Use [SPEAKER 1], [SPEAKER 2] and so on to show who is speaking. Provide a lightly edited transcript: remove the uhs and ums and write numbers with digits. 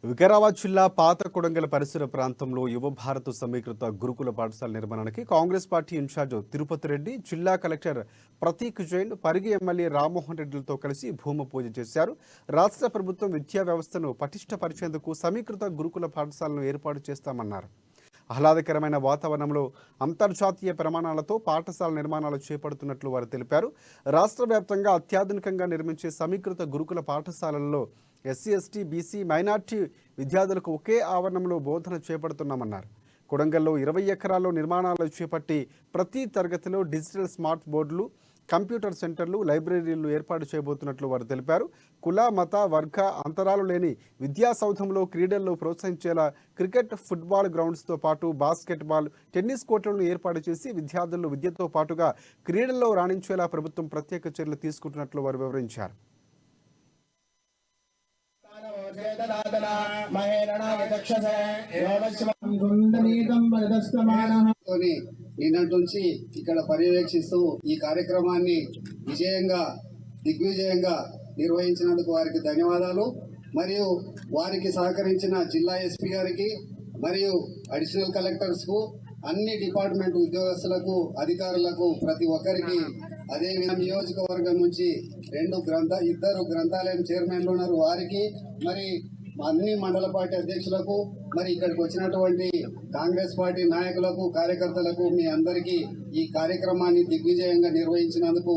[SPEAKER 1] వికారాబాద్ జిల్లా పాత కొడంగల్ పరిసర ప్రాంతంలో యువ భారత్ సమీకృత గురుకుల పాఠశాల నిర్మాణానికి కాంగ్రెస్ పార్టీ ఇన్ఛార్జ్ తిరుపతి రెడ్డి, జిల్లా కలెక్టర్ ప్రతీక్ జైన్, పరిగి ఎమ్మెల్యే రామ్మోహన్ రెడ్డిలతో కలిసి భూమి పూజ చేశారు. రాష్ట్ర ప్రభుత్వం విద్యా వ్యవస్థను పటిష్టపరిచేందుకు సమీకృత గురుకుల పాఠశాలను ఏర్పాటు చేస్తామన్నారు. ఆహ్లాదకరమైన వాతావరణంలో అంతర్జాతీయ ప్రమాణాలతో పాఠశాల నిర్మాణాలు చేపడుతున్నట్లు వారు తెలిపారు. రాష్ట్ర వ్యాప్తంగా అత్యాధునికంగా నిర్మించే సమీకృత గురుకుల పాఠశాలల్లో ఎస్సీ, ఎస్టీ, బీసీ, మైనార్టీ విద్యార్థులకు ఒకే ఆవరణంలో బోధన చేపడుతున్నామన్నారు. కొడంగల్లో 20 ఎకరాల్లో నిర్మాణాలు చేపట్టి ప్రతి తరగతిలో డిజిటల్ స్మార్ట్ బోర్డులు, కంప్యూటర్ సెంటర్లు, లైబ్రరీలు ఏర్పాటు చేయబోతున్నట్లు వారు తెలిపారు. కుల, మత, వర్గ అంతరాలు లేని విద్యా సౌధంలో క్రీడల్లో ప్రోత్సహించేలా క్రికెట్, ఫుట్బాల్ గ్రౌండ్స్తో పాటు బాస్కెట్బాల్, టెన్నిస్ కోర్టులను ఏర్పాటు చేసి విద్యార్థులు విద్యతో పాటుగా క్రీడల్లో రాణించేలా ప్రభుత్వం ప్రత్యేక చర్యలు తీసుకుంటున్నట్లు వారు వివరించారు.
[SPEAKER 2] నిన్నటి నుంచి ఇక్కడ పర్యవేక్షిస్తూ ఈ కార్యక్రమాన్ని దిగ్విజయంగా నిర్వహించినందుకు వారికి ధన్యవాదాలు. మరియు వారికి సహకరించిన జిల్లా ఎస్పీ గారికి మరియు అడిషనల్ కలెక్టర్స్ కు, అన్ని డిపార్ట్మెంట్ ఉద్యోగస్తులకు, అధికారులకు, ప్రతి ఒక్కరికి, అదే నియోజకవర్గం నుంచి ఇద్దరు గ్రంథాలయం చైర్మన్లు ఉన్నారు, వారికి, మరి అన్ని మండల పార్టీ అధ్యక్షులకు, మరి ఇక్కడికి వచ్చినటువంటి కాంగ్రెస్ పార్టీ నాయకులకు, కార్యకర్తలకు, మీ అందరికీ ఈ కార్యక్రమాన్ని దిగ్విజయంగా నిర్వహించినందుకు